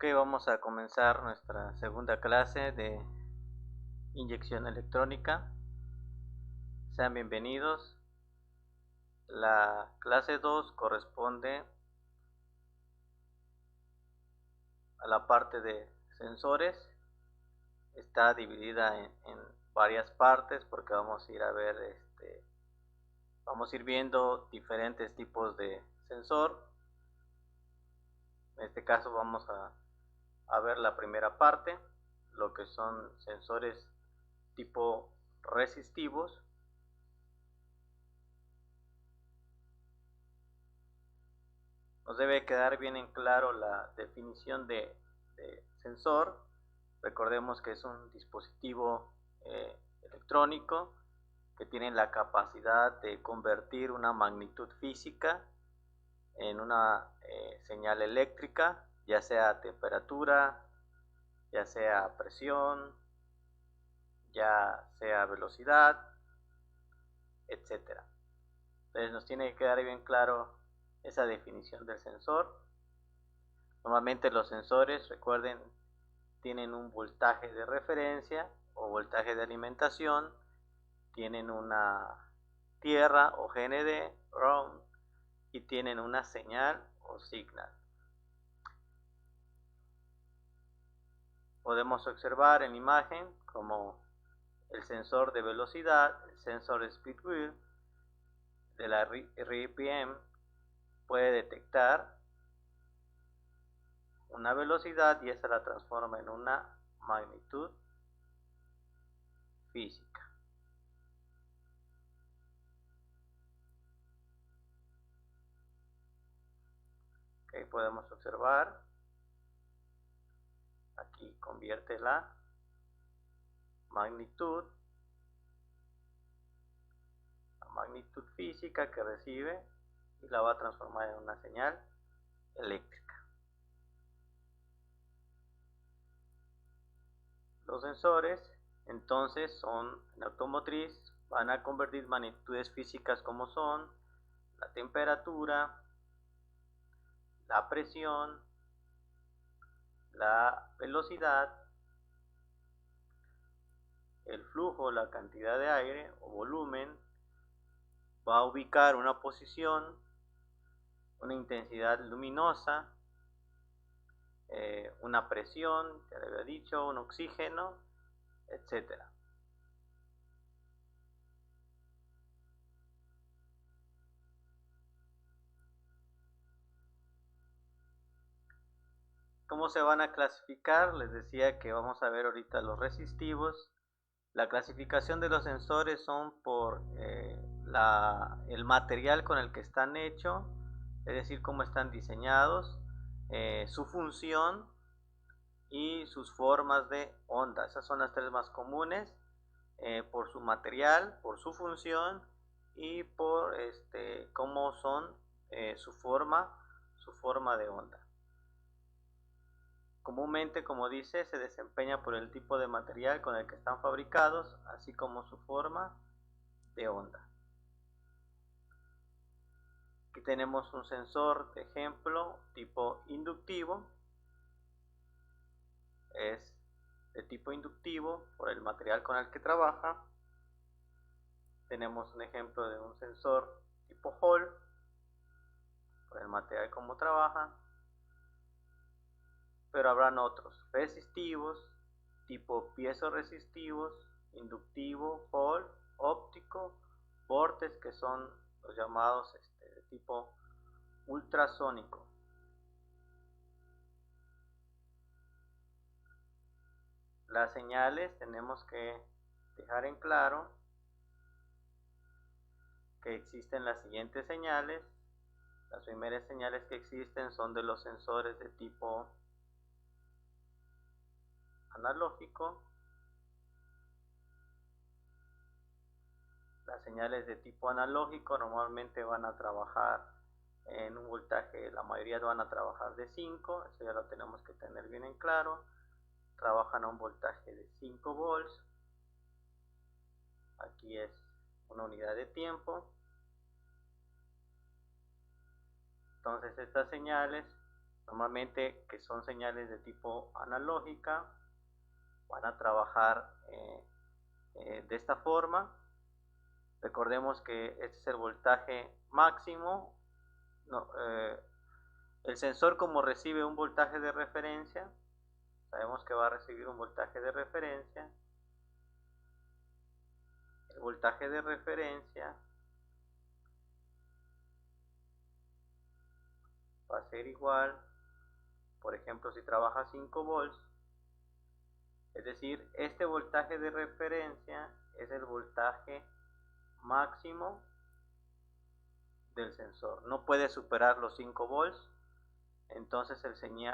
Ok, vamos a comenzar nuestra segunda clase de inyección electrónica. Sean bienvenidos. La clase 2 corresponde a la parte de sensores. Está dividida en varias partes porque vamos a ir a ver, vamos a ir viendo diferentes tipos de sensor. En este caso vamos a ver la primera parte, lo que son sensores tipo resistivos. Nos debe quedar bien en claro la definición de sensor. Recordemos que es un dispositivo electrónico que tiene la capacidad de convertir una magnitud física en una señal eléctrica, ya sea temperatura, ya sea presión, ya sea velocidad, etcétera. Entonces nos tiene que quedar bien claro esa definición del sensor. Normalmente los sensores, recuerden, tienen un voltaje de referencia o voltaje de alimentación, tienen una tierra o GND, ground, y tienen una señal o signal. Podemos observar en imagen como el sensor de velocidad, el sensor speed wheel de la RPM puede detectar una velocidad y esa la transforma en una magnitud física. Okay, podemos observar, aquí convierte la magnitud física que recibe y la va a transformar en una señal eléctrica. Los sensores entonces son en automotriz, van a convertir magnitudes físicas como son la temperatura, la presión, la velocidad, el flujo, la cantidad de aire o volumen, va a ubicar una posición, una intensidad luminosa, una presión, ya le había dicho, un oxígeno, etcétera. ¿Cómo se van a clasificar? Les decía que vamos a ver ahorita los resistivos. La clasificación de los sensores son por el material con el que están hechos, es decir, cómo están diseñados, su función y sus formas de onda. Esas son las tres más comunes, por su material, por su función y por cómo son su forma de onda. Comúnmente, como dice, se desempeña por el tipo de material con el que están fabricados, así como su forma de onda. Aquí tenemos un sensor de ejemplo tipo inductivo. Es de tipo inductivo por el material con el que trabaja. Tenemos un ejemplo de un sensor tipo Hall por el material como trabaja. Pero habrán otros resistivos, tipo piezoresistivos, inductivo, Hall, óptico, Vortex, que son los llamados de tipo ultrasónico. Las señales tenemos que dejar en claro que existen las siguientes señales. Las primeras señales que existen son de los sensores de tipo analógico. Las señales de tipo analógico normalmente van a trabajar en un voltaje, la mayoría van a trabajar de 5, eso ya lo tenemos que tener bien en claro. Trabajan a un voltaje de 5 volts. Aquí es una unidad de tiempo. Entonces estas señales Normalmente, que son señales de tipo analógica, van a trabajar de esta forma. Recordemos que este es el voltaje máximo. No, el sensor, como recibe un voltaje de referencia, sabemos que va a recibir un voltaje de referencia. El voltaje de referencia va a ser igual, por ejemplo, si trabaja 5 volts, es decir, este voltaje de referencia es el voltaje máximo del sensor. No puede superar los 5 volts, entonces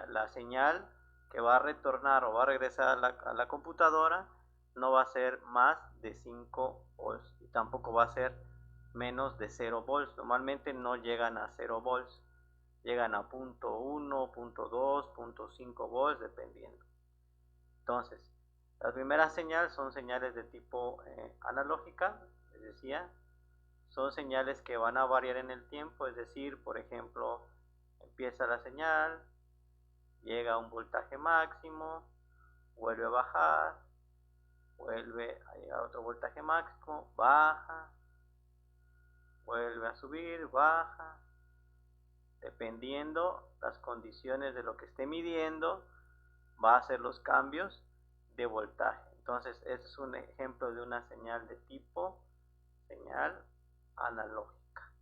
la señal que va a retornar o va a regresar a la computadora no va a ser más de 5 volts y tampoco va a ser menos de 0 volts. Normalmente no llegan a 0 volts, llegan a 0.1, 0.2, 0.5 volts dependiendo. Entonces, las primeras señales son señales de tipo analógica, les decía, son señales que van a variar en el tiempo, es decir, por ejemplo, empieza la señal, llega a un voltaje máximo, vuelve a bajar, vuelve a llegar a otro voltaje máximo, baja, vuelve a subir, baja, dependiendo las condiciones de lo que esté midiendo, va a hacer los cambios de voltaje. Entonces, este es un ejemplo de una señal de tipo señal analógica.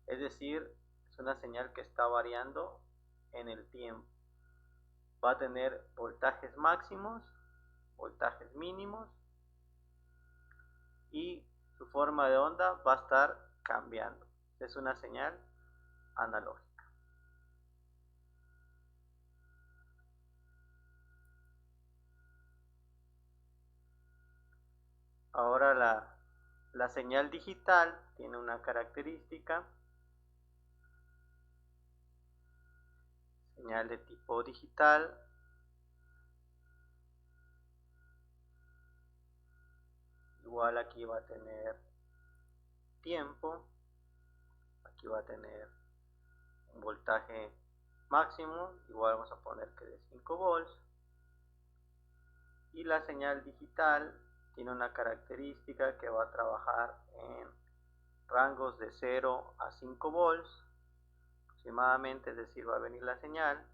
Es decir, es una señal que está variando en el tiempo. Va a tener voltajes máximos, voltajes mínimos y su forma de onda va a estar cambiando. Es una señal analógica. Ahora la señal digital tiene una característica. Señal de tipo digital igual aquí va a tener tiempo, aquí va a tener un voltaje máximo, igual vamos a poner que de 5 volts, y la señal digital tiene una característica que va a trabajar en rangos de 0 a 5 volts aproximadamente, es decir, va a venir la señal,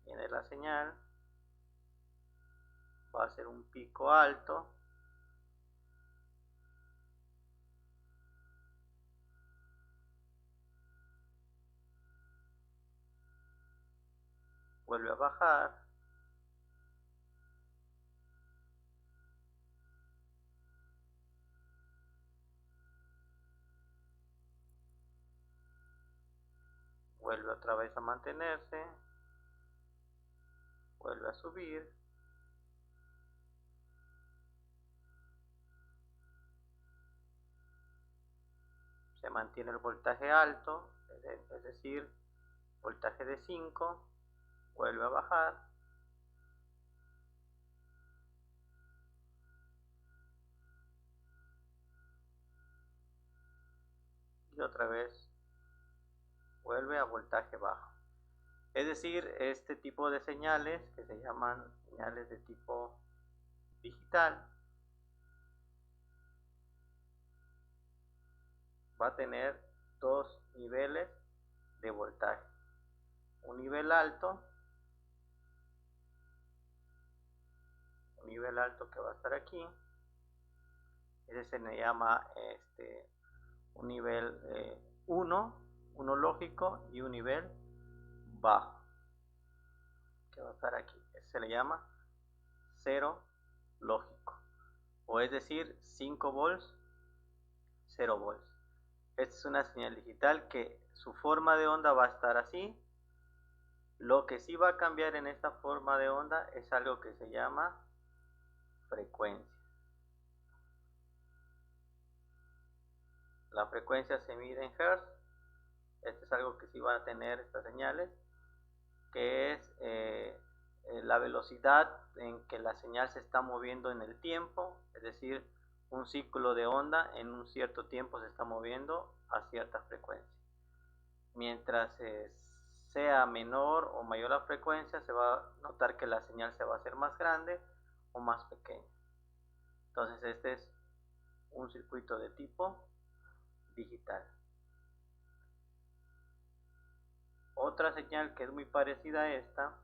viene la señal, va a ser un pico alto, vuelve a bajar, vuelve otra vez a mantenerse, vuelve a subir, se mantiene el voltaje alto, es decir, voltaje de 5, vuelve a bajar, y otra vez vuelve a voltaje bajo. Es decir, este tipo de señales, que se llaman señales de tipo digital, va a tener dos niveles de voltaje. Un nivel alto que va a estar aquí, ese se le llama un nivel 1, uno lógico, y un nivel bajo, que va a estar aquí. Ese se le llama 0 lógico, o es decir, 5 volts, 0 volts. Esta es una señal digital que su forma de onda va a estar así. Lo que sí va a cambiar en esta forma de onda es algo que se llama frecuencia. La frecuencia se mide en Hz. Esto es algo que sí van a tener estas señales, que es la velocidad en que la señal se está moviendo en el tiempo, es decir, un ciclo de onda en un cierto tiempo se está moviendo a cierta frecuencia. mientras sea menor o mayor la frecuencia, se va a notar que la señal se va a hacer más grande o más pequeña. Entonces este es un circuito de tipo digital. Otra señal que es muy parecida a esta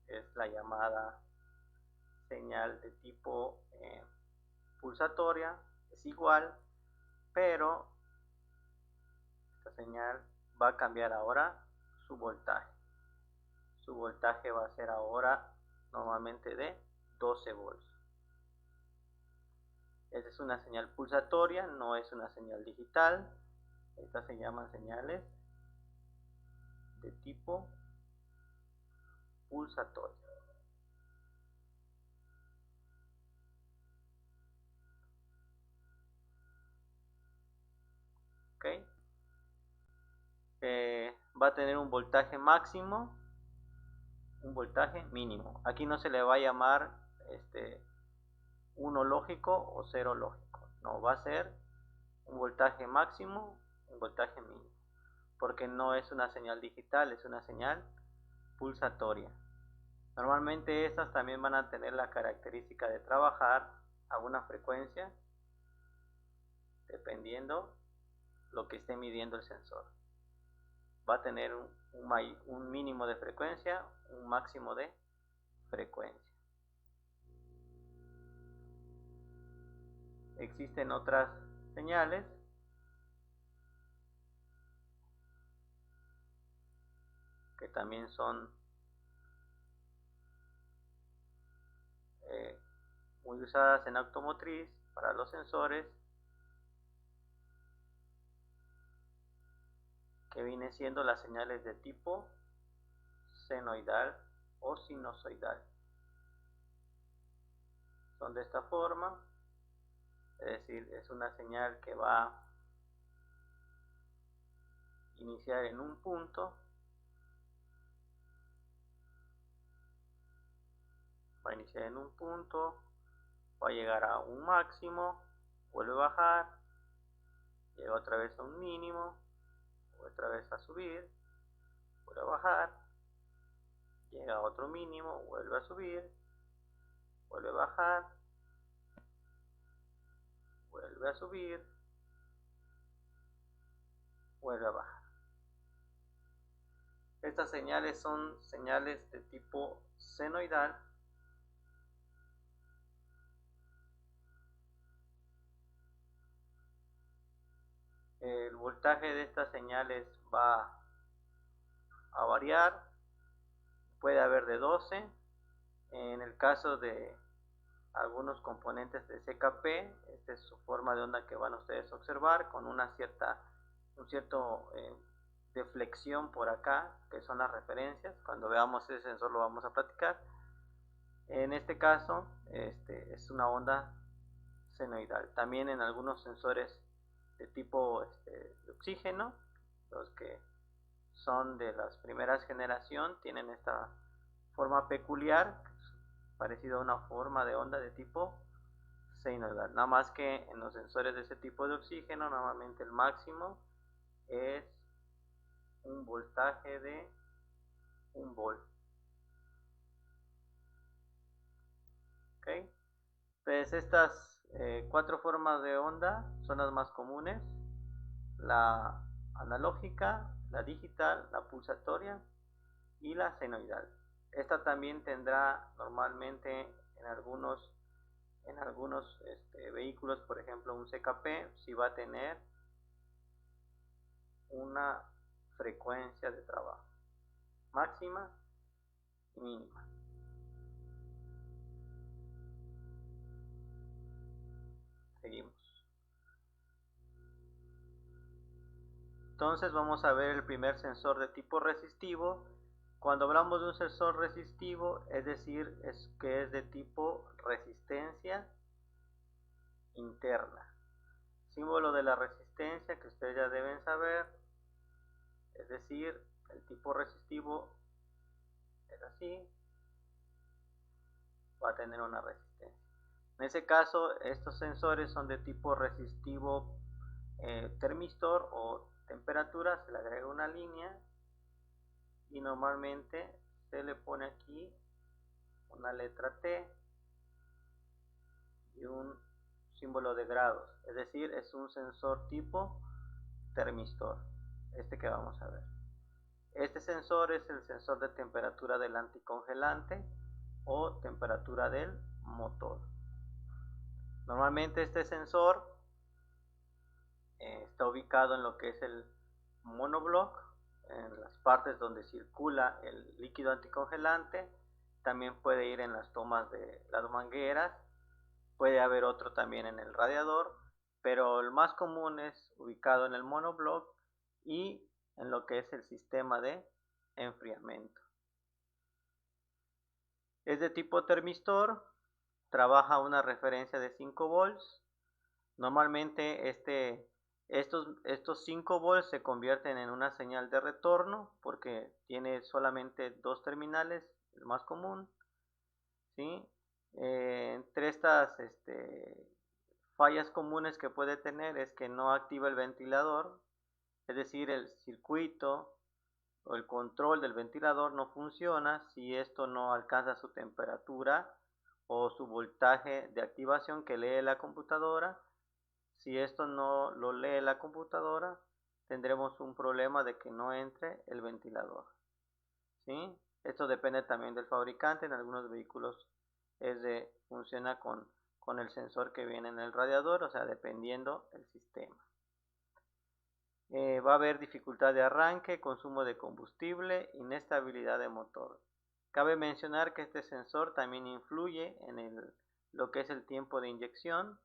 es la llamada señal de tipo pulsatoria. Es igual, pero esta señal va a cambiar ahora su voltaje. Su voltaje va a ser ahora normalmente de 12 volts. Esta es una señal pulsatoria, no es una señal digital. Estas se llaman señales de tipo pulsatoria. ¿Ok? Va a tener un voltaje máximo, un voltaje mínimo. Aquí no se le va a llamar 1 lógico o 0 lógico. No, va a ser un voltaje máximo, un voltaje mínimo. Porque no es una señal digital, es una señal pulsatoria. Normalmente estas también van a tener la característica de trabajar a una frecuencia dependiendo lo que esté midiendo el sensor. Va a tener un mínimo de frecuencia, un máximo de frecuencia. Existen otras señales que también son muy usadas en automotriz para los sensores, que viene siendo las señales de tipo senoidal o sinusoidal. Son de esta forma, es decir, es una señal que va a iniciar en un punto, va a llegar a un máximo, vuelve a bajar, llega otra vez a un mínimo, otra vez a subir, vuelve a bajar, llega a otro mínimo, vuelve a subir, vuelve a bajar, vuelve a subir, vuelve a bajar. Estas señales son señales de tipo senoidal. El voltaje de estas señales va a variar, puede haber de 12. En el caso de algunos componentes de CKP, esta es su forma de onda que van ustedes a observar, con un cierto deflexión por acá, que son las referencias. Cuando veamos ese sensor lo vamos a platicar. En este caso es una onda senoidal. También en algunos sensores de tipo de oxígeno, los que son de las primeras generación, tienen esta forma peculiar, parecido a una forma de onda de tipo senoidal. Nada más que en los sensores de ese tipo de oxígeno, normalmente el máximo es un voltaje de 1 volt. ¿Okay? Entonces estas 4 formas de onda son las más comunes: la analógica, la digital, la pulsatoria y la senoidal. Esta también tendrá normalmente en algunos vehículos, por ejemplo un CKP, si va a tener una frecuencia de trabajo máxima y mínima. Seguimos. Entonces vamos a ver el primer sensor de tipo resistivo. Cuando hablamos de un sensor resistivo, es decir, que es de tipo resistencia interna. Símbolo de la resistencia que ustedes ya deben saber, es decir, el tipo resistivo es así, va a tener una resistencia. En ese caso, estos sensores son de tipo resistivo termistor o temperatura, se le agrega una línea y normalmente se le pone aquí una letra T y un símbolo de grados, es decir, es un sensor tipo termistor, este que vamos a ver. Este sensor es el sensor de temperatura del anticongelante o temperatura del motor. Normalmente este sensor está ubicado en lo que es el monoblock, en las partes donde circula el líquido anticongelante. También puede ir en las tomas de las mangueras, puede haber otro también en el radiador, pero el más común es ubicado en el monoblock y en lo que es el sistema de enfriamiento. Es de tipo termistor, trabaja a una referencia de 5 volts. Normalmente estos 5 volts se convierten en una señal de retorno porque tiene solamente dos terminales, el más común, ¿sí? Entre estas fallas comunes que puede tener es que no activa el ventilador, es decir, el circuito o el control del ventilador no funciona si esto no alcanza su temperatura o su voltaje de activación que lee la computadora. Si esto no lo lee la computadora, tendremos un problema de que no entre el ventilador, ¿sí? Esto depende también del fabricante. En algunos vehículos funciona con el sensor que viene en el radiador, o sea, dependiendo el sistema. Va a haber dificultad de arranque, consumo de combustible, inestabilidad de motor. Cabe mencionar que este sensor también influye en lo que es el tiempo de inyección.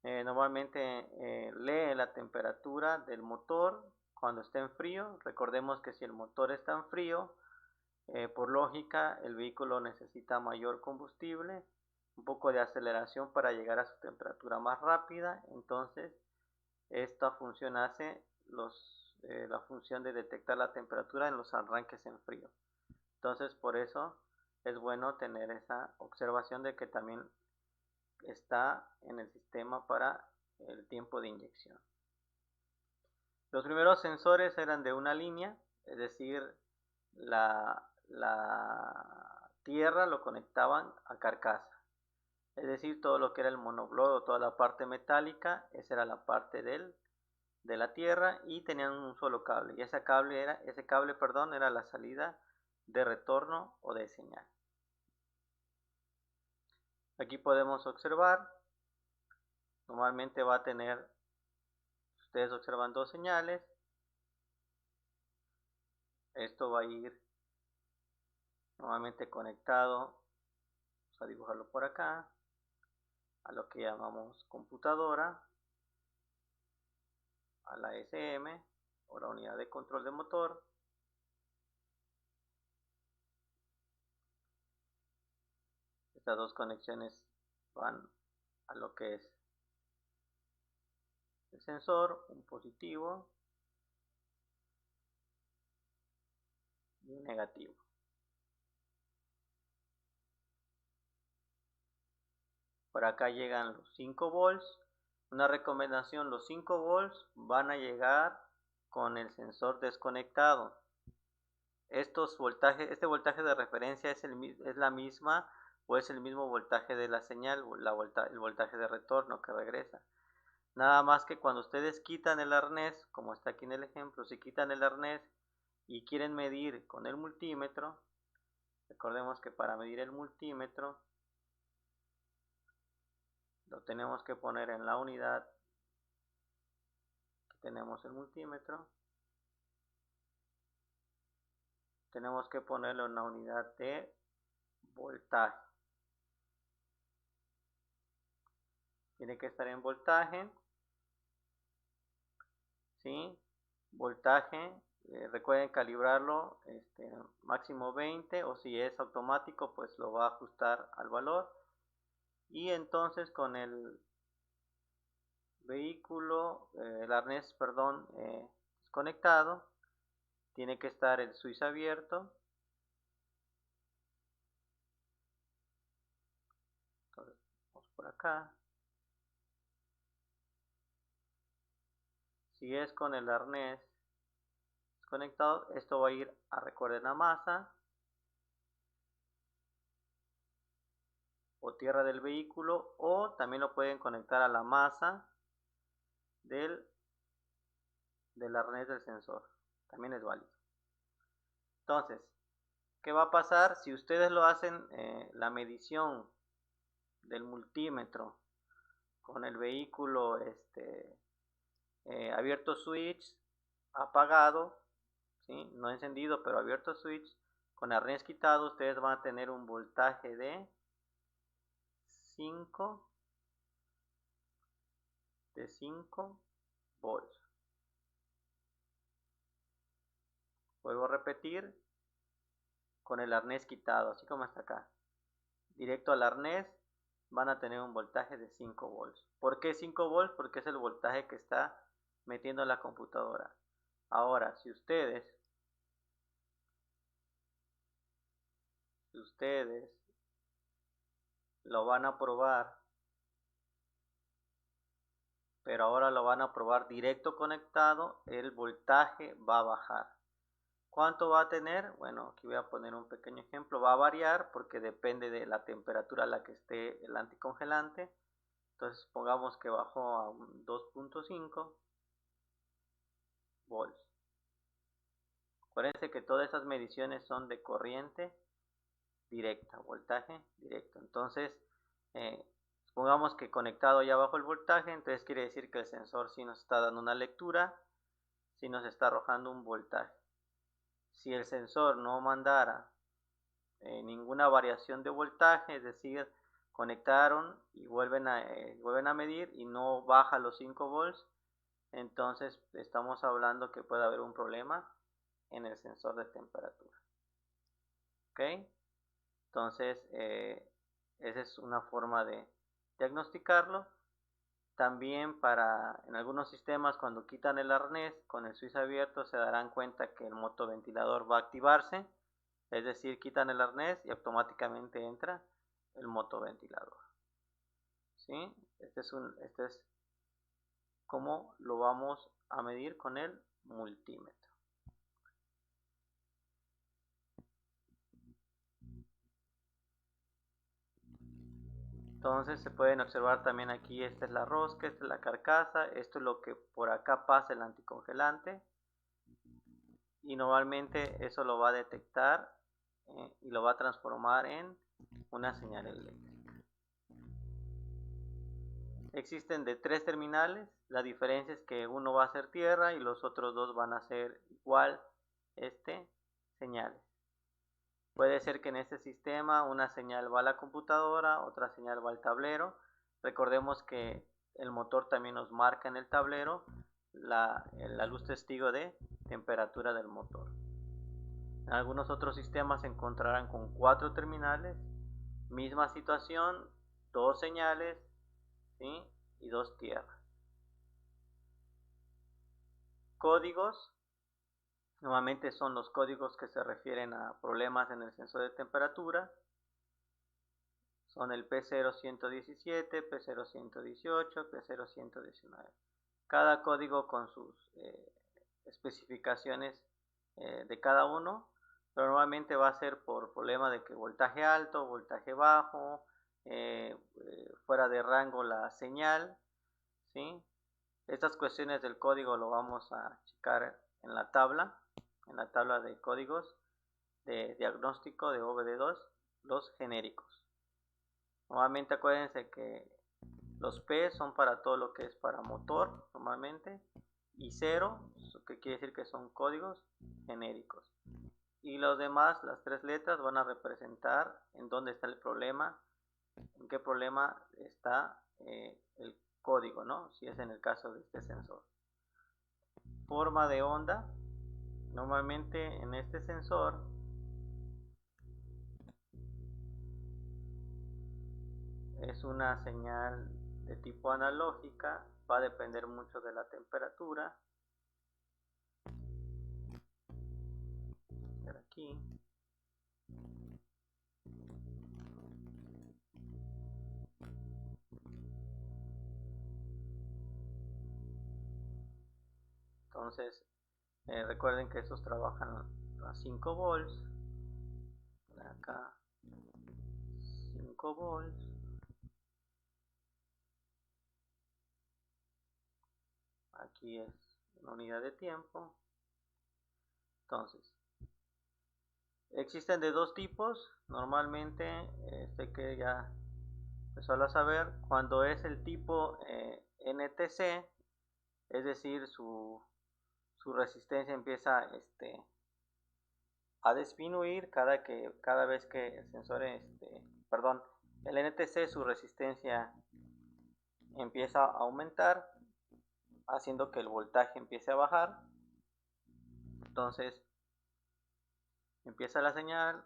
Normalmente lee la temperatura del motor cuando está en frío. Recordemos que si el motor está en frío, por lógica el vehículo necesita mayor combustible, un poco de aceleración para llegar a su temperatura más rápida. Entonces esta función hace la función de detectar la temperatura en los arranques en frío. Entonces por eso es bueno tener esa observación de que también está en el sistema para el tiempo de inyección. Los primeros sensores eran de una línea, es decir, la tierra lo conectaban a carcasa, es decir, todo lo que era el monoblock, toda la parte metálica, esa era la parte de la tierra y tenían un solo cable y ese cable era la salida de retorno o de señal. Aquí podemos observar, normalmente va a tener, ustedes observan dos señales, esto va a ir normalmente conectado, vamos a dibujarlo por acá, a lo que llamamos computadora, a la SM o la unidad de control de motor. Estas dos conexiones van a lo que es el sensor, un positivo y un negativo. Por acá llegan los 5 volts. Una recomendación, los 5 volts van a llegar con el sensor desconectado. Este voltaje de referencia es la misma o es el mismo voltaje de la señal, el voltaje de retorno que regresa. Nada más que cuando ustedes quitan el arnés, como está aquí en el ejemplo, si quitan el arnés y quieren medir con el multímetro, recordemos que para medir el multímetro lo tenemos que poner en la unidad. Aquí tenemos el multímetro. Tenemos que ponerlo en la unidad de voltaje. Tiene que estar en voltaje. ¿Sí? Voltaje. Recuerden calibrarlo máximo 20 o si es automático pues lo va a ajustar al valor. Y entonces con el vehículo, el arnés, perdón, desconectado, tiene que estar el switch abierto. Entonces, vamos por acá. Si es con el arnés conectados. Esto va a ir a, recuerden, la masa o tierra del vehículo, o también lo pueden conectar a la masa del arnés del sensor. También es válido. Entonces, ¿qué va a pasar? Si ustedes lo hacen, la medición del multímetro con el vehículo abierto switch, apagado, ¿sí? No encendido, pero abierto switch, con arnés quitado, ustedes van a tener un voltaje de 5 volts. Vuelvo a repetir, con el arnés quitado, así como está acá, directo al arnés, van a tener un voltaje de 5 volts. ¿Por qué 5 volts? Porque es el voltaje que está metiendo la computadora. Ahora, si ustedes lo van a probar, pero ahora lo van a probar directo conectado, el voltaje va a bajar. ¿Cuánto va a tener? Bueno, aquí voy a poner un pequeño ejemplo. Va a variar porque depende de la temperatura a la que esté el anticongelante. Entonces pongamos que bajó a un 2.5 volts. Acuérdense que todas esas mediciones son de corriente directa, voltaje directo. Entonces, supongamos que conectado ya bajo el voltaje, entonces quiere decir que el sensor sí nos está dando una lectura, sí nos está arrojando un voltaje. Si el sensor no mandara ninguna variación de voltaje, es decir, conectaron y vuelven a medir y no baja los 5 volts, entonces estamos hablando que puede haber un problema en el sensor de temperatura. ¿Ok? Entonces, esa es una forma de diagnosticarlo. También en algunos sistemas, cuando quitan el arnés con el switch abierto, se darán cuenta que el motoventilador va a activarse. Es decir, quitan el arnés y automáticamente entra el motoventilador. ¿Sí? Este es cómo lo vamos a medir con el multímetro. Entonces se pueden observar también aquí, esta es la rosca, esta es la carcasa, esto es lo que por acá pasa el anticongelante y normalmente eso lo va a detectar y lo va a transformar en una señal eléctrica. Existen de 3 terminales, la diferencia es que uno va a ser tierra y los otros dos van a ser igual señales. Puede ser que en este sistema una señal va a la computadora, otra señal va al tablero. Recordemos que el motor también nos marca en el tablero la luz testigo de temperatura del motor. En algunos otros sistemas se encontrarán con 4 terminales, misma situación, 2 señales, ¿sí? Y 2 tierras. Códigos. Normalmente son los códigos que se refieren a problemas en el sensor de temperatura. Son el P0117, P0118, P0119. Cada código con sus especificaciones de cada uno, pero normalmente va a ser por problema de que voltaje alto, voltaje bajo, fuera de rango la señal, ¿sí? Estas cuestiones del código lo vamos a checar en la tabla de códigos de diagnóstico de OBD2, los genéricos. Normalmente acuérdense que los P son para todo lo que es para motor, normalmente, y 0, que quiere decir que son códigos genéricos. Y los demás, las 3 letras, van a representar en dónde está el problema, en qué problema está el código, ¿no? Si es en el caso de este sensor. Forma de onda. Normalmente en este sensor es una señal de tipo analógica, va a depender mucho de la temperatura. Aquí. Entonces, Recuerden que estos trabajan a 5 volts. Acá 5 volts. Aquí es una unidad de tiempo. Entonces, existen de dos tipos. Normalmente, este que ya se suele saber, cuando es el tipo NTC, es decir, su resistencia empieza a disminuir cada vez que el sensor, perdón, el NTC, su resistencia empieza a aumentar, haciendo que el voltaje empiece a bajar. Entonces empieza la señal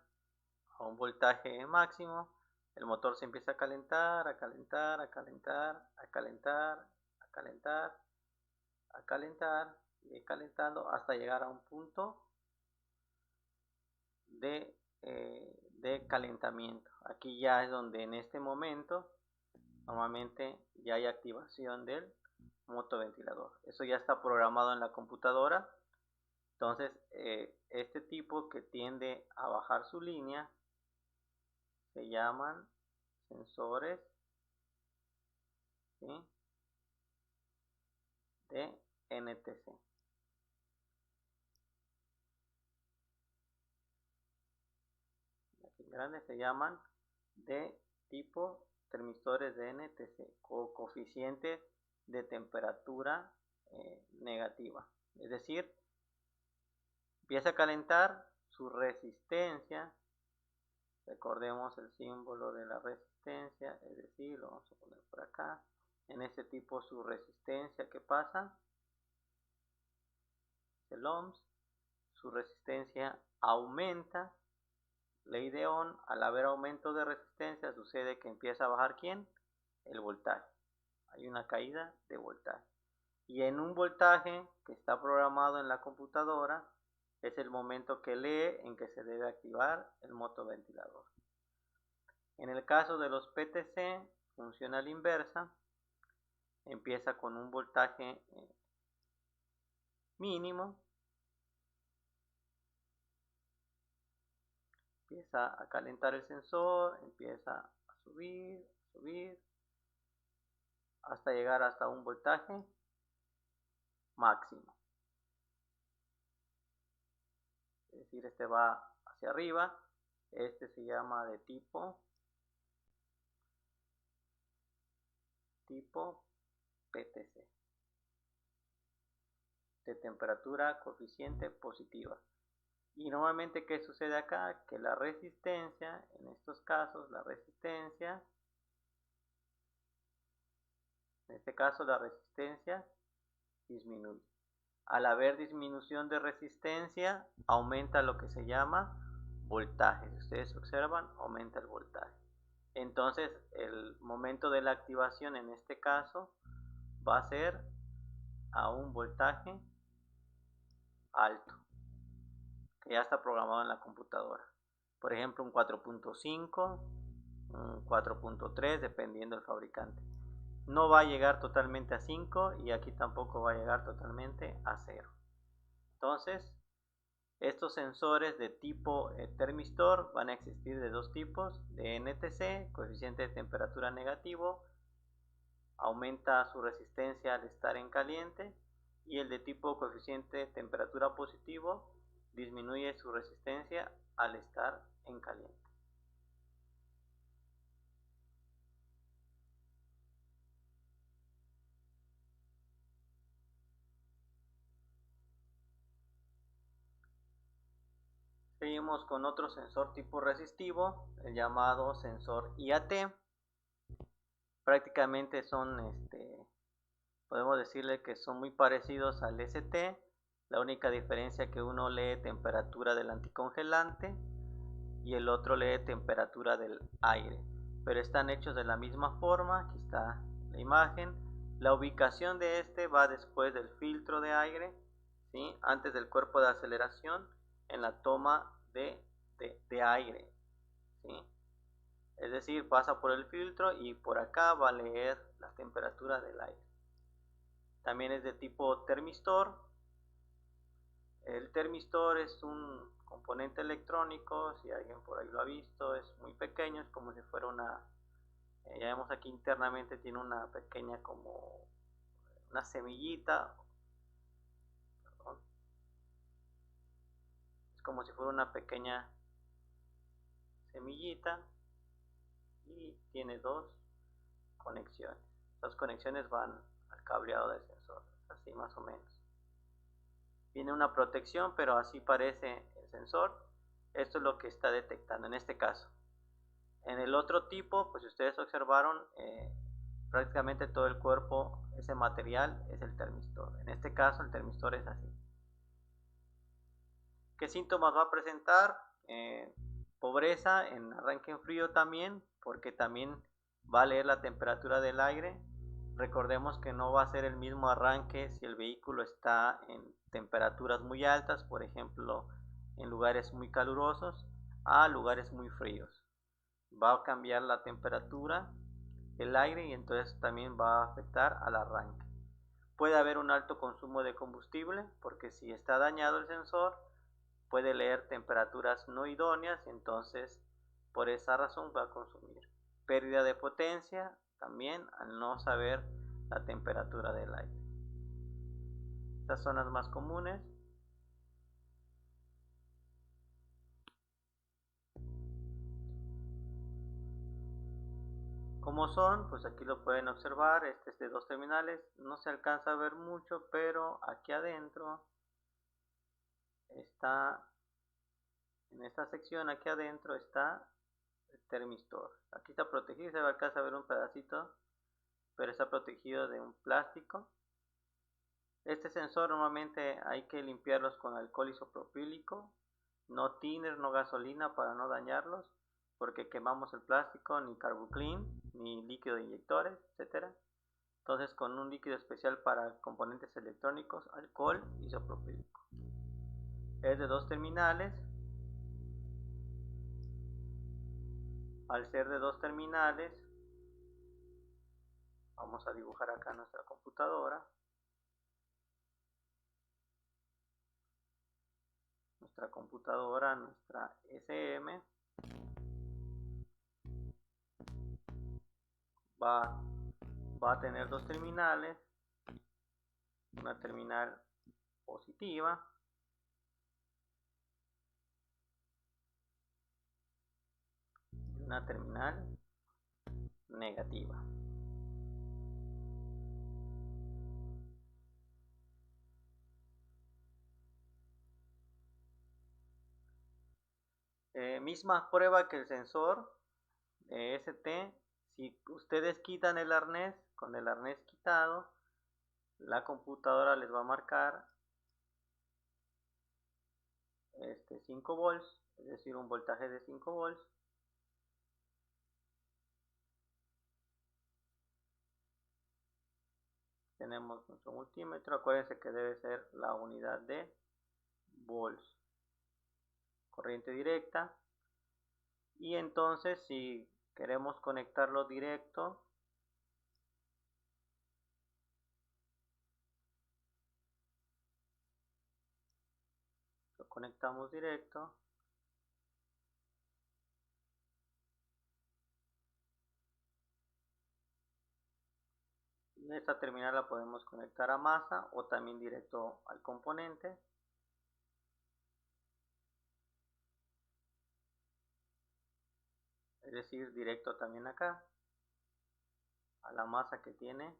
a un voltaje máximo, el motor se empieza a calentar, a calentar, a calentar, a calentar, a calentar, a calentar, y calentando hasta llegar a un punto de calentamiento. Aquí ya es donde en este momento normalmente ya hay activación del motoventilador. Eso ya está programado en la computadora. Entonces este tipo que tiende a bajar su línea se llaman sensores, ¿sí?, de NTC. Aquí grandes se llaman de tipo termistores de NTC, o coeficiente de temperatura negativa. Es decir, empieza a calentar, su resistencia, recordemos el símbolo de la resistencia, es decir, lo vamos a poner por acá. En este tipo su resistencia, ¿qué pasa? El ohms, su resistencia aumenta. Ley de Ohm, al haber aumento de resistencia sucede que empieza a bajar ¿quién? El voltaje. Hay una caída de voltaje. Y en un voltaje que está programado en la computadora es el momento que lee en que se debe activar el motoventilador. En el caso de los PTC funciona a la inversa. Empieza con un voltaje mínimo, empieza a calentar el sensor, empieza a subir, hasta llegar hasta un voltaje máximo. Es decir, este va hacia arriba. Este se llama de tipo PTC, de temperatura coeficiente positiva. Y normalmente, ¿qué sucede acá? Que la resistencia, en estos casos, la resistencia, en este caso la resistencia disminuye. Al haber disminución de resistencia, aumenta lo que se llama voltaje. Si ustedes observan, aumenta el voltaje. Entonces, el momento de la activación en este caso va a ser a un voltaje alto, que ya está programado en la computadora. Por ejemplo, un 4.5, un 4.3, dependiendo del fabricante. No va a llegar totalmente a 5 y aquí tampoco va a llegar totalmente a 0. Entonces, estos sensores de tipo termistor van a existir de dos tipos: de NTC, coeficiente de temperatura negativo, aumenta su resistencia al estar en caliente, y el de tipo coeficiente de temperatura positivo, disminuye su resistencia al estar en caliente. Seguimos con otro sensor tipo resistivo, el llamado sensor IAT. Prácticamente son, podemos decirle que son muy parecidos al ST. La única diferencia que uno lee temperatura del anticongelante y el otro lee temperatura del aire, pero están hechos de la misma forma. Aquí está la imagen. La ubicación de este va después del filtro de aire, ¿sí?, antes del cuerpo de aceleración, en la toma de aire, ¿sí? Es decir, pasa por el filtro y por acá va a leer la temperatura del aire. También es de tipo termistor. El termistor es un componente electrónico, si alguien por ahí lo ha visto, es muy pequeño, es como si fuera una, ya vemos aquí internamente tiene una pequeña como una semillita, perdón, es como si fuera una pequeña semillita y tiene dos conexiones. Las conexiones van al cableado del sensor, así más o menos. Tiene una protección, pero así parece el sensor. Esto es lo que está detectando en este caso. En el otro tipo, pues si ustedes observaron, prácticamente todo el cuerpo, ese material es el termistor. En este caso el termistor es así. ¿Qué síntomas va a presentar? Pobreza en arranque en frío también, porque también va a leer la temperatura del aire. Recordemos que no va a ser el mismo arranque si el vehículo está en temperaturas muy altas, por ejemplo en lugares muy calurosos, a lugares muy fríos. Va a cambiar la temperatura del aire y entonces también va a afectar al arranque. Puede haber un alto consumo de combustible, porque si está dañado el sensor puede leer temperaturas no idóneas y entonces por esa razón va a consumir. Pérdida de potencia también al no saber la temperatura del aire. Estas son las más comunes. Como son, pues aquí lo pueden observar, este es de dos terminales, no se alcanza a ver mucho, pero aquí adentro está, en esta sección aquí adentro está el termistor. Aquí está protegido, se alcanza a ver un pedacito, pero está protegido de un plástico. Este sensor normalmente hay que limpiarlos con alcohol isopropílico, no thinner, no gasolina para no dañarlos, porque quemamos el plástico, ni carbuclean, ni líquido de inyectores, etcétera. Entonces con un líquido especial para componentes electrónicos, alcohol isopropílico. Es de dos terminales. Al ser de dos terminales, vamos a dibujar acá nuestra computadora. Nuestra SM va a tener dos terminales, una terminal positiva y una terminal negativa. Misma prueba que el sensor ST. Si ustedes quitan el arnés, con el arnés quitado, la computadora les va a marcar 5 volts, es decir, un voltaje de 5 volts. Tenemos nuestro multímetro, acuérdense que debe ser la unidad de volts. Corriente directa. Y entonces si queremos conectarlo directo, lo conectamos directo. Y esta terminal la podemos conectar a masa o también directo al componente. Es decir, directo también acá, a la masa que tiene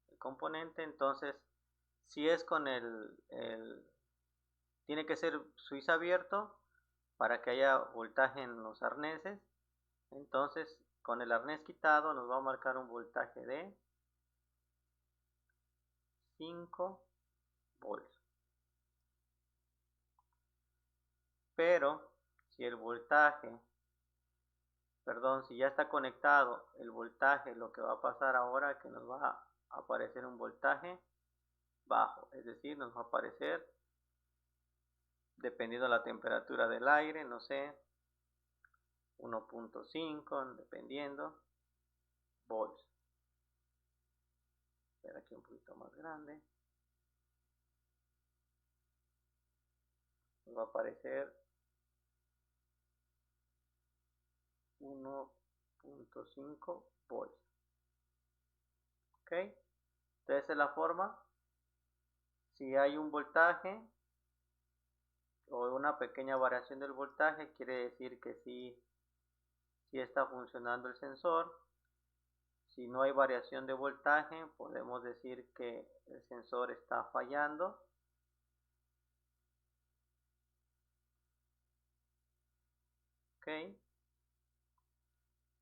el componente. Entonces, si es con tiene que ser switch abierto para que haya voltaje en los arneses. Entonces, con el arnés quitado nos va a marcar un voltaje de 5 volts. Pero si el voltaje, perdón, si ya está conectado el voltaje, lo que va a pasar ahora es que nos va a aparecer un voltaje bajo, es decir, nos va a aparecer, dependiendo de la temperatura del aire, no sé, 1.5, dependiendo, volts. Voy a aquí un poquito más grande. va a aparecer 1.5 volts. Ok, entonces es la forma. Si hay un voltaje o una pequeña variación del voltaje, quiere decir que sí está funcionando el sensor. Si no hay variación de voltaje, podemos decir que el sensor está fallando. Ok,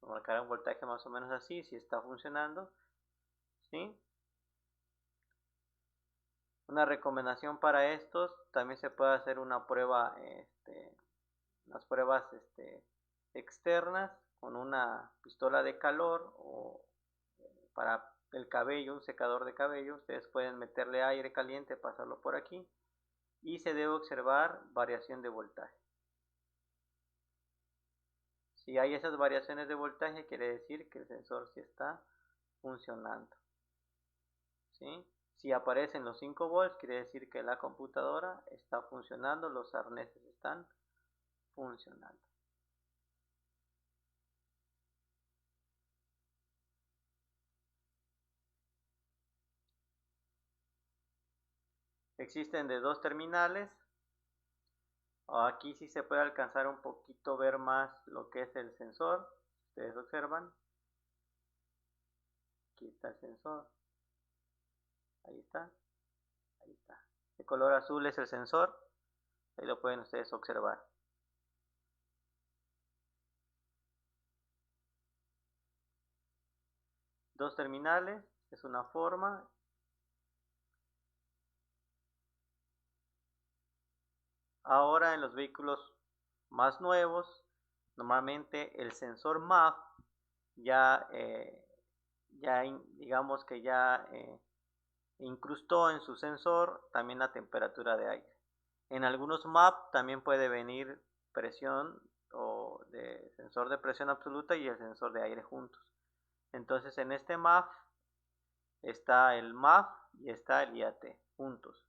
marcar un voltaje más o menos así, si está funcionando. ¿Sí? Una recomendación para estos, también se puede hacer una prueba, unas pruebas externas con una pistola de calor o para el cabello, un secador de cabello. Ustedes pueden meterle aire caliente, pasarlo por aquí y se debe observar variación de voltaje. Si hay esas variaciones de voltaje, quiere decir que el sensor sí está funcionando. ¿Sí? Si aparecen los 5 volts, quiere decir que la computadora está funcionando, los arneses están funcionando. Existen de 2 terminales. Aquí sí se puede alcanzar un poquito ver más lo que es el sensor. Ustedes observan. Aquí está el sensor. Ahí está. Ahí está. De color azul es el sensor. Ahí lo pueden ustedes observar. Dos terminales es una forma. Ahora en los vehículos más nuevos, normalmente el sensor MAF ya, digamos que ya incrustó en su sensor también la temperatura de aire. En algunos MAP también puede venir presión o de sensor de presión absoluta y el sensor de aire juntos. Entonces en este MAF está el MAF y está el IAT juntos.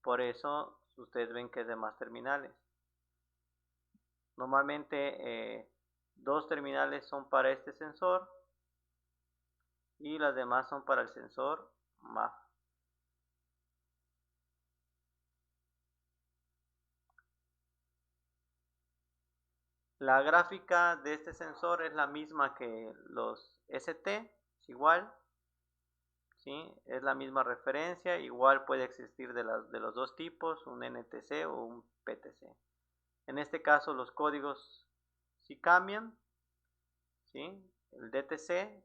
Por eso ustedes ven que es de más terminales. Normalmente 2 terminales son para este sensor y las demás son para el sensor MAF. La gráfica de este sensor es la misma que los ST, es igual, ¿sí? Es la misma referencia, igual puede existir de los dos tipos, un NTC o un PTC. En este caso los códigos sí cambian, ¿sí? El DTC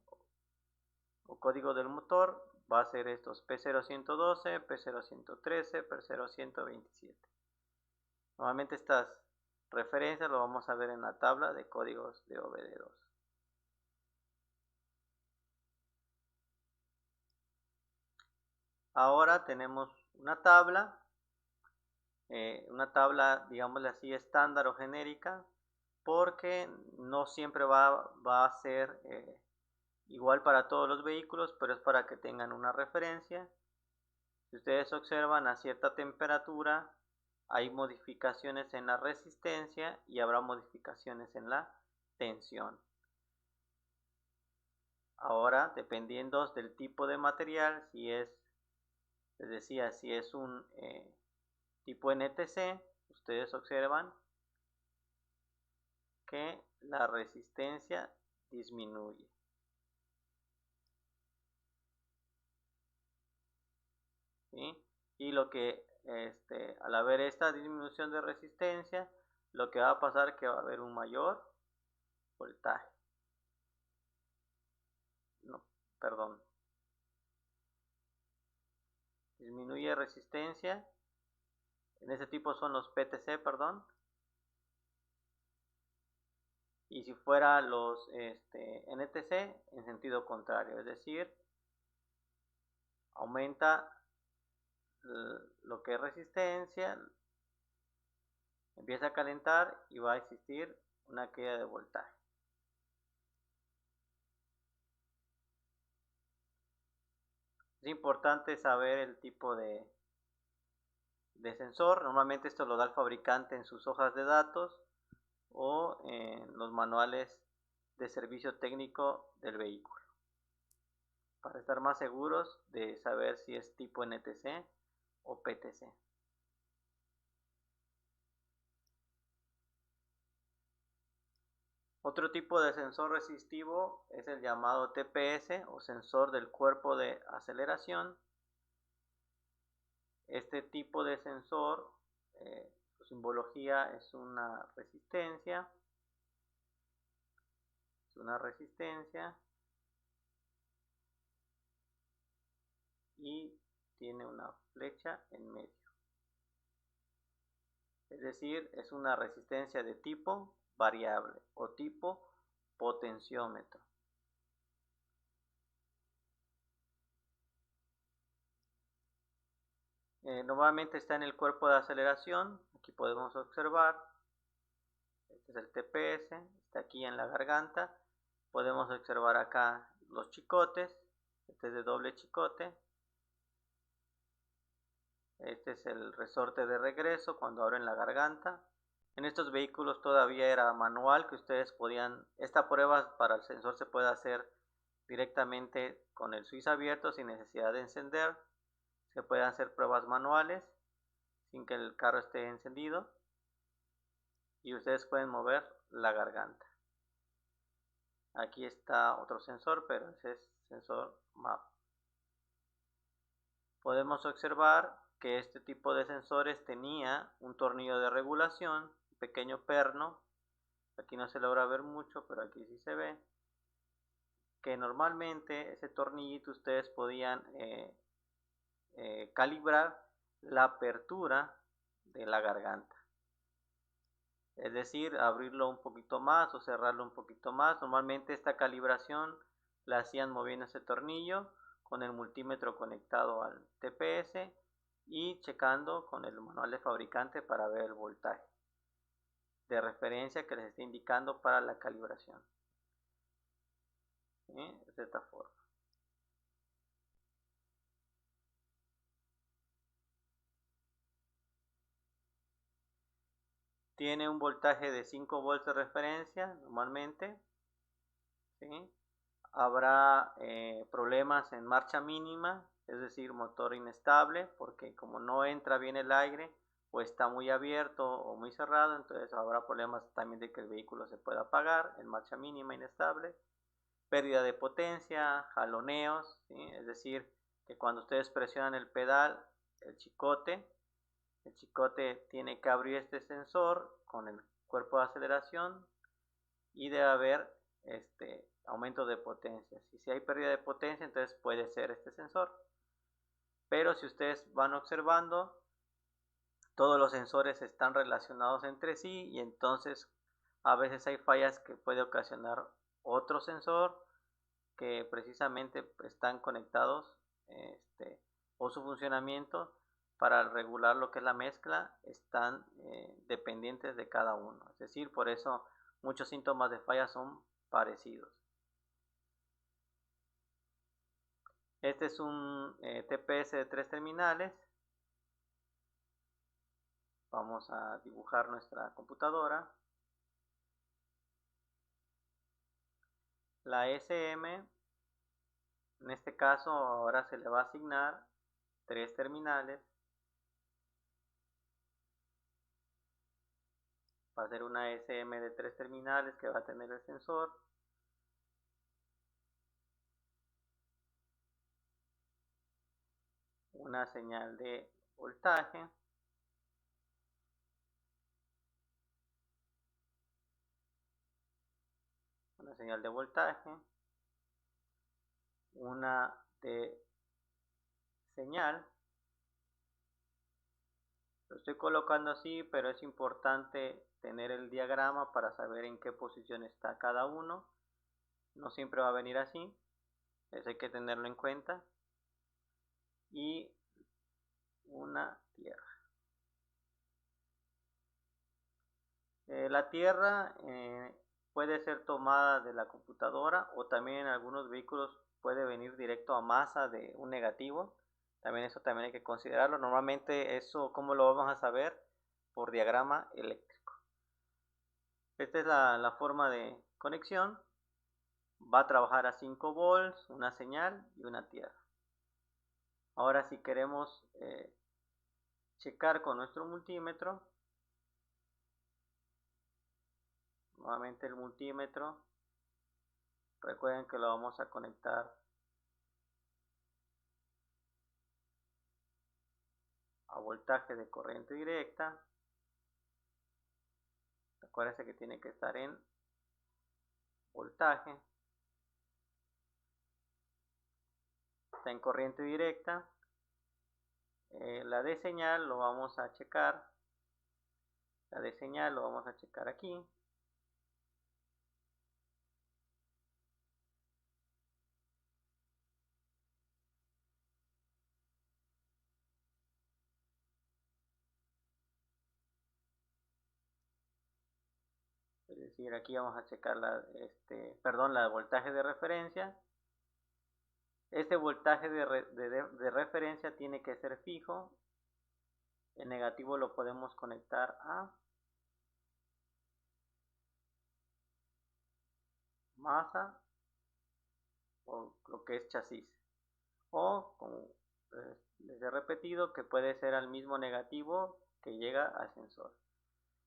o código del motor va a ser estos P0112, P0113, P0127. Normalmente estas referencias lo vamos a ver en la tabla de códigos de OBD2. Ahora tenemos una tabla, digámosle así, estándar o genérica, porque no siempre va a ser igual para todos los vehículos, pero es para que tengan una referencia. Si ustedes observan, a cierta temperatura hay modificaciones en la resistencia y habrá modificaciones en la tensión. Ahora, dependiendo del tipo de material, les decía, si es un tipo NTC, ustedes observan que la resistencia disminuye. ¿Sí? Y lo que al haber esta disminución de resistencia, lo que va a pasar es que va a haber un mayor voltaje. No, perdón. Disminuye resistencia. En ese tipo son los PTC, perdón. Y si fuera los NTC, en sentido contrario, es decir, aumenta lo que es resistencia, empieza a calentar y va a existir una caída de voltaje. Es importante saber el tipo de de sensor. Normalmente esto lo da el fabricante en sus hojas de datos o en los manuales de servicio técnico del vehículo, para estar más seguros de saber si es tipo NTC o PTC. Otro tipo de sensor resistivo es el llamado TPS o sensor del cuerpo de aceleración. Este tipo de sensor, su simbología es una resistencia. Y tiene una flecha en medio. Es decir, es una resistencia de tipo variable o tipo potenciómetro. Normalmente está en el cuerpo de aceleración. Aquí podemos observar. Este es el TPS. Está aquí en la garganta. Podemos observar acá los chicotes. Este es de doble chicote. Este es el resorte de regreso cuando abren la garganta. En estos vehículos todavía era manual, que ustedes podían, esta prueba para el sensor se puede hacer directamente con el switch abierto sin necesidad de encender. Se pueden hacer pruebas manuales sin que el carro esté encendido y ustedes pueden mover la garganta. Aquí está otro sensor, pero ese es sensor MAP. Podemos observar que este tipo de sensores tenía un tornillo de regulación, un pequeño perno. Aquí no se logra ver mucho, pero aquí sí se ve. Que normalmente ese tornillito ustedes podían calibrar la apertura de la garganta. Es decir, abrirlo un poquito más o cerrarlo un poquito más. Normalmente esta calibración la hacían moviendo ese tornillo con el multímetro conectado al TPS y checando con el manual de fabricante para ver el voltaje de referencia que les esté indicando para la calibración. De esta forma. Tiene un voltaje de 5 volts de referencia normalmente. ¿Sí? Habrá problemas en marcha mínima, es decir, motor inestable, porque como no entra bien el aire o está muy abierto o muy cerrado, entonces habrá problemas también de que el vehículo se pueda apagar en marcha mínima inestable. Pérdida de potencia, jaloneos, ¿sí? Es decir, que cuando ustedes presionan el pedal, el chicote tiene que abrir este sensor con el cuerpo de aceleración y debe haber aumento de potencia. Si hay pérdida de potencia, entonces puede ser este sensor. Pero si ustedes van observando, todos los sensores están relacionados entre sí y entonces a veces hay fallas que puede ocasionar otro sensor que precisamente están conectados o su funcionamiento para regular lo que es la mezcla están dependientes de cada uno. Es decir, por eso muchos síntomas de falla son parecidos. Este es un TPS de 3 terminales. Vamos a dibujar nuestra computadora. La SM, en este caso ahora se le va a asignar 3 terminales. Va a ser una SM de 3 terminales que va a tener el sensor. Una señal de voltaje. Una señal de voltaje. Una de señal. Lo estoy colocando así, pero es importante tener el diagrama para saber en qué posición está cada uno. No siempre va a venir así. Eso hay que tenerlo en cuenta. Y una tierra. La tierra puede ser tomada de la computadora o también en algunos vehículos puede venir directo a masa de un negativo. También eso también hay que considerarlo. Normalmente eso, ¿cómo lo vamos a saber? Por diagrama eléctrico. Esta es la forma de conexión. Va a trabajar a 5 volts, una señal y una tierra. Ahora si queremos checar con nuestro multímetro, nuevamente el multímetro, recuerden que lo vamos a conectar a voltaje de corriente directa. Acuérdense que tiene que estar en voltaje. Está en corriente directa. La de señal lo vamos a checar. La de señal lo vamos a checar aquí. Es decir, aquí vamos a checar la voltaje de referencia. Este voltaje de referencia tiene que ser fijo. El negativo lo podemos conectar a masa o lo que es chasis. O, como les he repetido, que puede ser al mismo negativo que llega al sensor.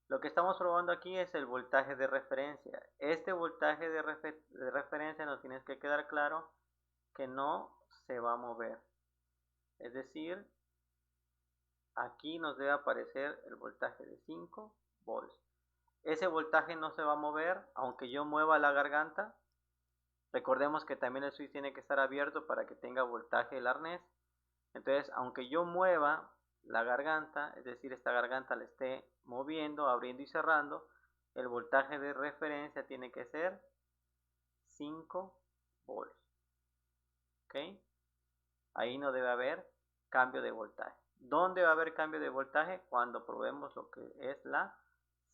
Lo que estamos probando aquí es el voltaje de referencia. Este voltaje de referencia nos tiene que quedar claro que no se va a mover. Es decir, aquí nos debe aparecer el voltaje de 5 volts. Ese voltaje no se va a mover aunque yo mueva la garganta. Recordemos que también el switch tiene que estar abierto para que tenga voltaje el arnés. Entonces, aunque yo mueva la garganta, es decir, esta garganta la esté moviendo, abriendo y cerrando, el voltaje de referencia tiene que ser 5 volts. ¿Ok? Ahí no debe haber cambio de voltaje. ¿Dónde va a haber cambio de voltaje? Cuando probemos lo que es la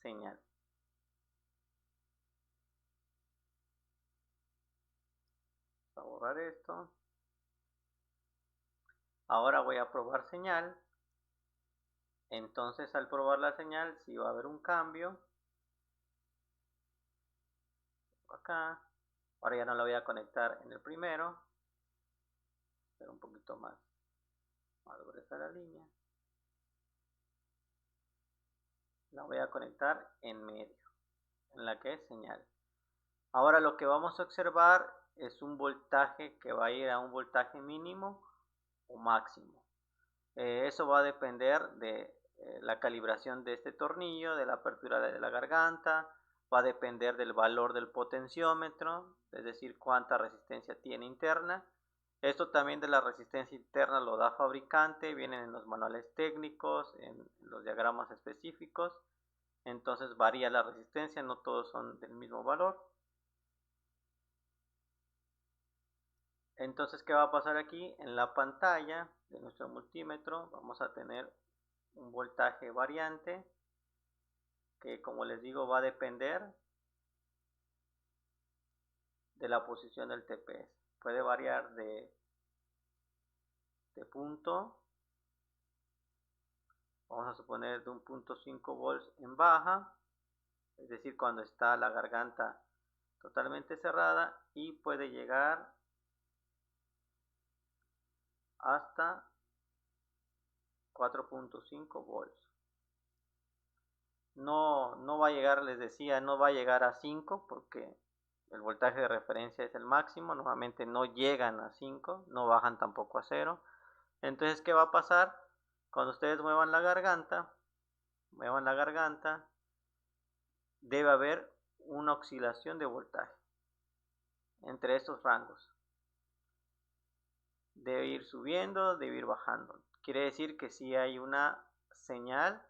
señal. Voy a borrar esto. Ahora voy a probar señal. Entonces al probar la señal sí va a haber un cambio. Acá. Ahora ya no la voy a conectar en el primero. Hacer un poquito más gruesa la línea. La voy a conectar en medio, en la que es señal. Ahora lo que vamos a observar es un voltaje que va a ir a un voltaje mínimo o máximo. Eso va a depender de la calibración de este tornillo, de la apertura de la garganta, va a depender del valor del potenciómetro, es decir, cuánta resistencia tiene interna. Esto también de la resistencia interna lo da fabricante, vienen en los manuales técnicos, en los diagramas específicos. Entonces varía la resistencia, no todos son del mismo valor. Entonces, ¿qué va a pasar aquí? En la pantalla de nuestro multímetro vamos a tener un voltaje variante que, como les digo, va a depender de la posición del TPS. Puede variar de punto, vamos a suponer de un punto 5 volts en baja, es decir, cuando está la garganta totalmente cerrada, y puede llegar hasta 4.5 volts. No va a llegar, les decía, no va a llegar a 5 porque el voltaje de referencia es el máximo. Normalmente no llegan a 5, no bajan tampoco a 0. Entonces, ¿qué va a pasar? Cuando ustedes muevan la garganta, debe haber una oscilación de voltaje entre estos rangos. Debe ir subiendo, debe ir bajando. Quiere decir que si hay una señal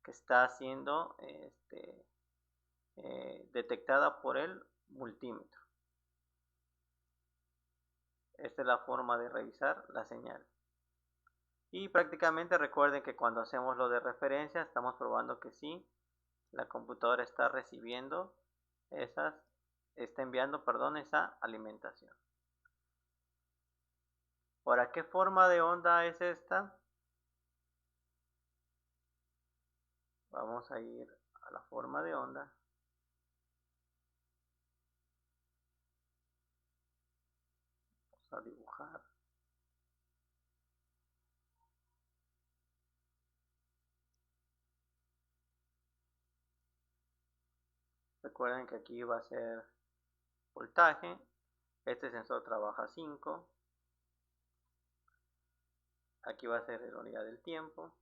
que está siendo detectada por el multímetro. Esta es la forma de revisar la señal. Y prácticamente recuerden que cuando hacemos lo de referencia estamos probando que sí, la computadora está recibiendo está enviando, esa alimentación. Ahora, ¿qué forma de onda es esta? Vamos a ir a la forma de onda. Vamos a dibujar. Recuerden que aquí va a ser voltaje. Este sensor trabaja 5. Aquí va a ser la unidad del tiempo.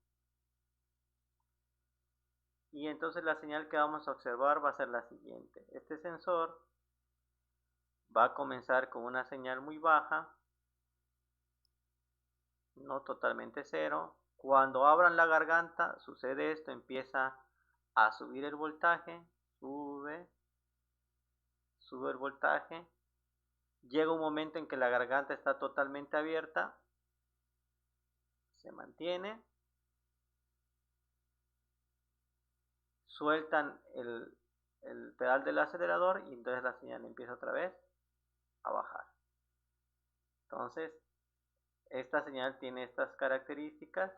Y entonces la señal que vamos a observar va a ser la siguiente. Este sensor va a comenzar con una señal muy baja, no totalmente cero. Cuando abran la garganta sucede esto, empieza a subir el voltaje, sube el voltaje. Llega un momento en que la garganta está totalmente abierta, se mantiene, sueltan el pedal del acelerador y entonces la señal empieza otra vez a bajar. Entonces, esta señal tiene estas características.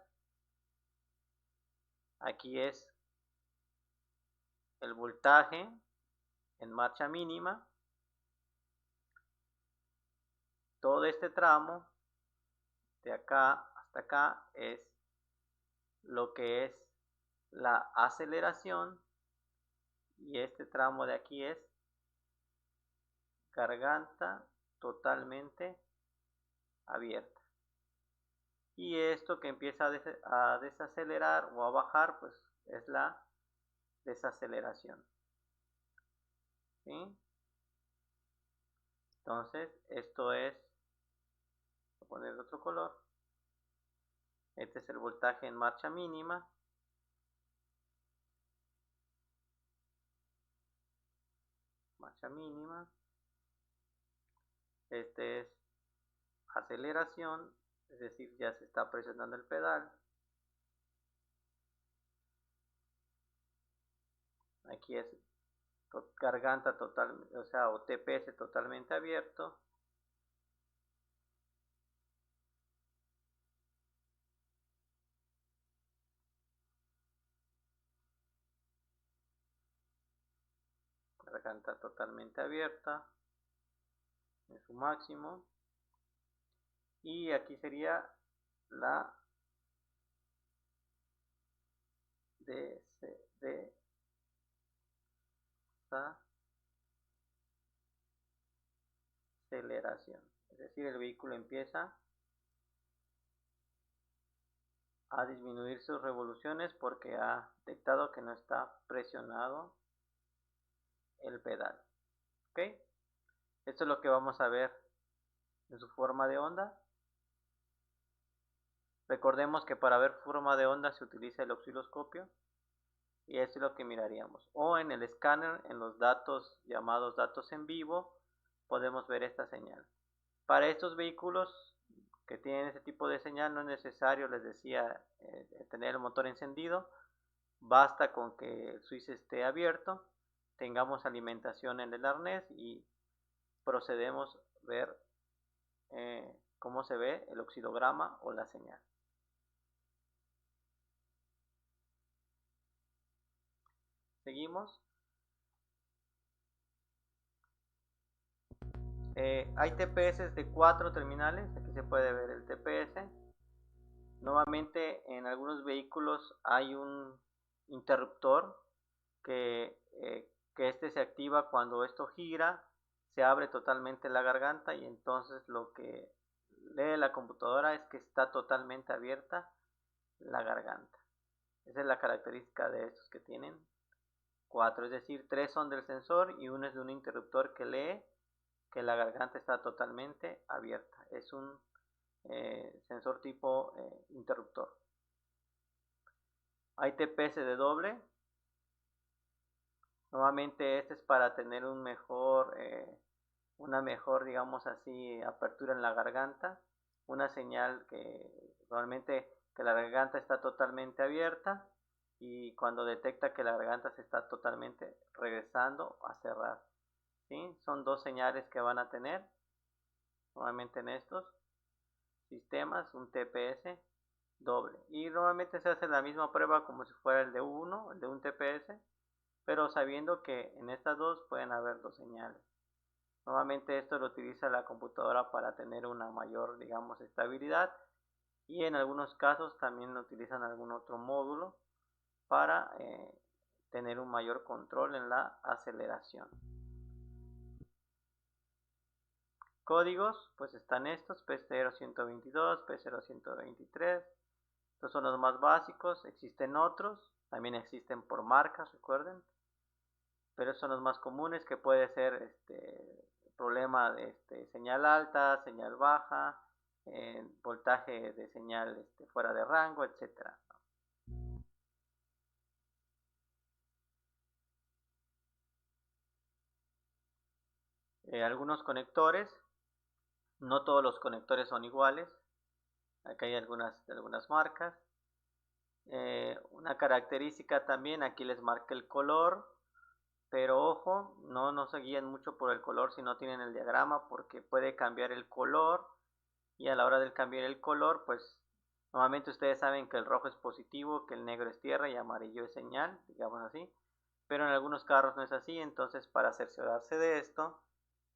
Aquí es el voltaje en marcha mínima. Todo este tramo de acá hasta acá es lo que es la aceleración y este tramo de aquí es garganta totalmente abierta. Y esto que empieza a desacelerar o a bajar, pues es la desaceleración. ¿Sí? Entonces, esto es, voy a poner otro color. Este es el voltaje en marcha mínima. Marcha mínima. Este es aceleración, es decir, ya se está presionando el pedal. Aquí es garganta total, o sea, o TPS totalmente abierto. Garganta totalmente abierta en su máximo. Y aquí sería la desaceleración. Es decir, el vehículo empieza a disminuir sus revoluciones porque ha detectado que no está presionado el pedal. ¿Ok? Esto es lo que vamos a ver en su forma de onda. Recordemos que para ver forma de onda se utiliza el osciloscopio y eso es lo que miraríamos. O en el escáner, en los datos llamados datos en vivo, podemos ver esta señal. Para estos vehículos que tienen ese tipo de señal no es necesario, les decía, tener el motor encendido. Basta con que el switch esté abierto, tengamos alimentación en el arnés y procedemos a ver cómo se ve el oscilograma o la señal. Seguimos. Hay TPS de 4 terminales, aquí se puede ver el TPS. Nuevamente en algunos vehículos hay un interruptor que este se activa cuando esto gira, se abre totalmente la garganta y entonces lo que lee la computadora es que está totalmente abierta la garganta. Esa es la característica de estos que tienen 4, es decir, 3 son del sensor y uno es de un interruptor que lee que la garganta está totalmente abierta. Es un sensor tipo interruptor. Hay TPS de doble. Nuevamente este es para tener un mejor, una mejor, digamos así, apertura en la garganta. Una señal que normalmente que la garganta está totalmente abierta y cuando detecta que la garganta se está totalmente regresando a cerrar. ¿Sí? Son dos señales que van a tener nuevamente en estos. sistemas, un TPS doble. Y normalmente se hace la misma prueba como si fuera el de uno, el de un TPS, pero sabiendo que en estas dos pueden haber dos señales. Normalmente esto lo utiliza la computadora para tener una mayor, digamos, estabilidad, y en algunos casos también utilizan algún otro módulo para tener un mayor control en la aceleración. Códigos, pues están estos, P0122, P0123, estos son los más básicos. Existen otros, también existen por marcas, recuerden, pero son los más comunes, que puede ser problema de señal alta, señal baja, voltaje de señal fuera de rango, etcétera. Algunos conectores, no todos los conectores son iguales. Acá hay algunas marcas. Una característica también, aquí les marca el color, pero ojo, no se guíen mucho por el color si no tienen el diagrama, porque puede cambiar el color, y a la hora de cambiar el color, pues normalmente ustedes saben que el rojo es positivo, que el negro es tierra y amarillo es señal, digamos así, pero en algunos carros no es así. Entonces, para cerciorarse de esto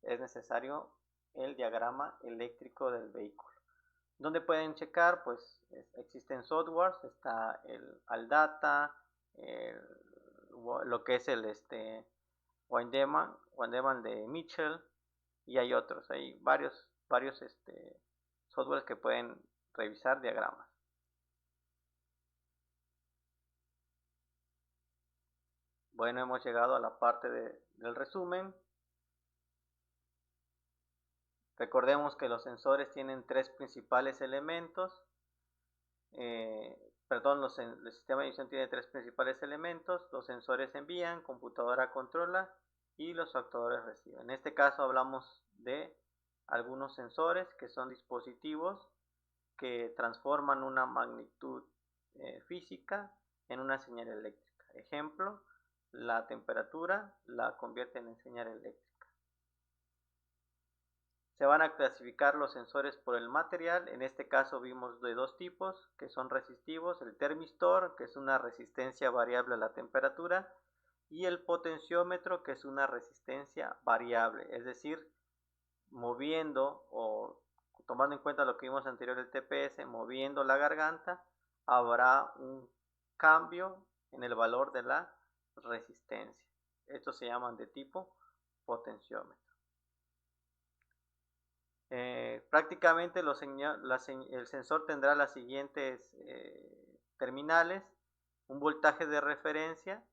es necesario el diagrama eléctrico del vehículo. Donde pueden checar, pues existen softwares, está el ALDATA, lo que es el Windeman de Mitchell, y hay otros, hay varios softwares que pueden revisar diagramas. Bueno, hemos llegado a la parte del resumen. Recordemos que los sensores tienen tres principales elementos. El sistema de visión tiene tres principales elementos. Los sensores envían, computadora controla y los actuadores reciben. En este caso hablamos de algunos sensores que son dispositivos que transforman una magnitud física en una señal eléctrica. Ejemplo, la temperatura la convierten en señal eléctrica. Se van a clasificar los sensores por el material. En este caso vimos de dos tipos que son resistivos: el termistor, que es una resistencia variable a la temperatura, y el potenciómetro, que es una resistencia variable, es decir, moviendo, o tomando en cuenta lo que vimos anterior del TPS, moviendo la garganta, habrá un cambio en el valor de la resistencia. Estos se llaman de tipo potenciómetro. Prácticamente el sensor tendrá las siguientes terminales: un voltaje de referencia,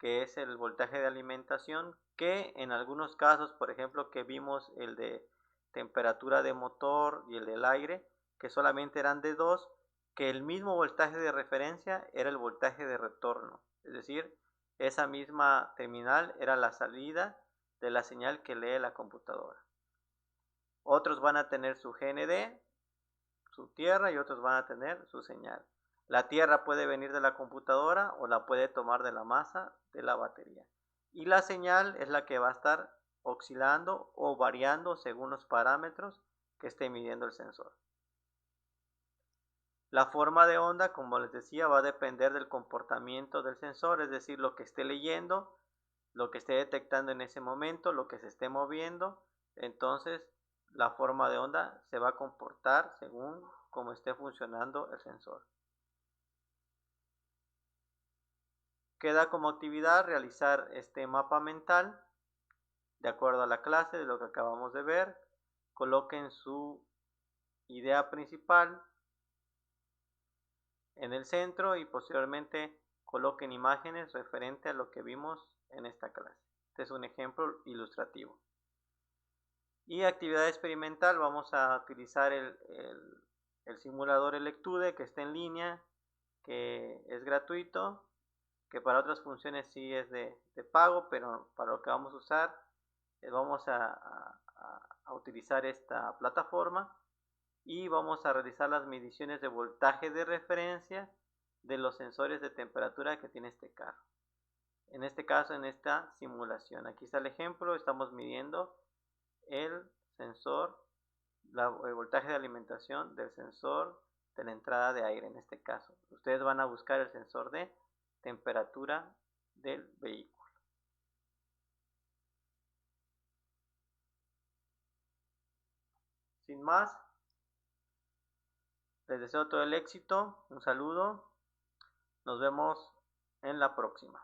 que es el voltaje de alimentación, que en algunos casos, por ejemplo, que vimos el de temperatura de motor y el del aire, que solamente eran de 2, que el mismo voltaje de referencia era el voltaje de retorno, es decir, esa misma terminal era la salida de la señal que lee la computadora. Otros van a tener su GND, su tierra, y otros van a tener su señal. La tierra puede venir de la computadora o la puede tomar de la masa de la batería. Y la señal es la que va a estar oscilando o variando según los parámetros que esté midiendo el sensor. La forma de onda, como les decía, va a depender del comportamiento del sensor, es decir, lo que esté leyendo, lo que esté detectando en ese momento, lo que se esté moviendo. Entonces, la forma de onda se va a comportar según cómo esté funcionando el sensor. Queda como actividad realizar este mapa mental de acuerdo a la clase de lo que acabamos de ver. Coloquen su idea principal en el centro y posteriormente coloquen imágenes referente a lo que vimos en esta clase. Este es un ejemplo ilustrativo. Y actividad experimental, vamos a utilizar el simulador Electude, que está en línea, que es gratuito, que para otras funciones sí es de pago, pero para lo que vamos a usar vamos a utilizar esta plataforma, y vamos a realizar las mediciones de voltaje de referencia de los sensores de temperatura que tiene este carro. En este caso, en esta simulación, aquí está el ejemplo, estamos midiendo el sensor el voltaje de alimentación del sensor de la entrada de aire en este caso. Ustedes van a buscar el sensor de temperatura del vehículo. Sin más, les deseo todo el éxito, un saludo, nos vemos en la próxima.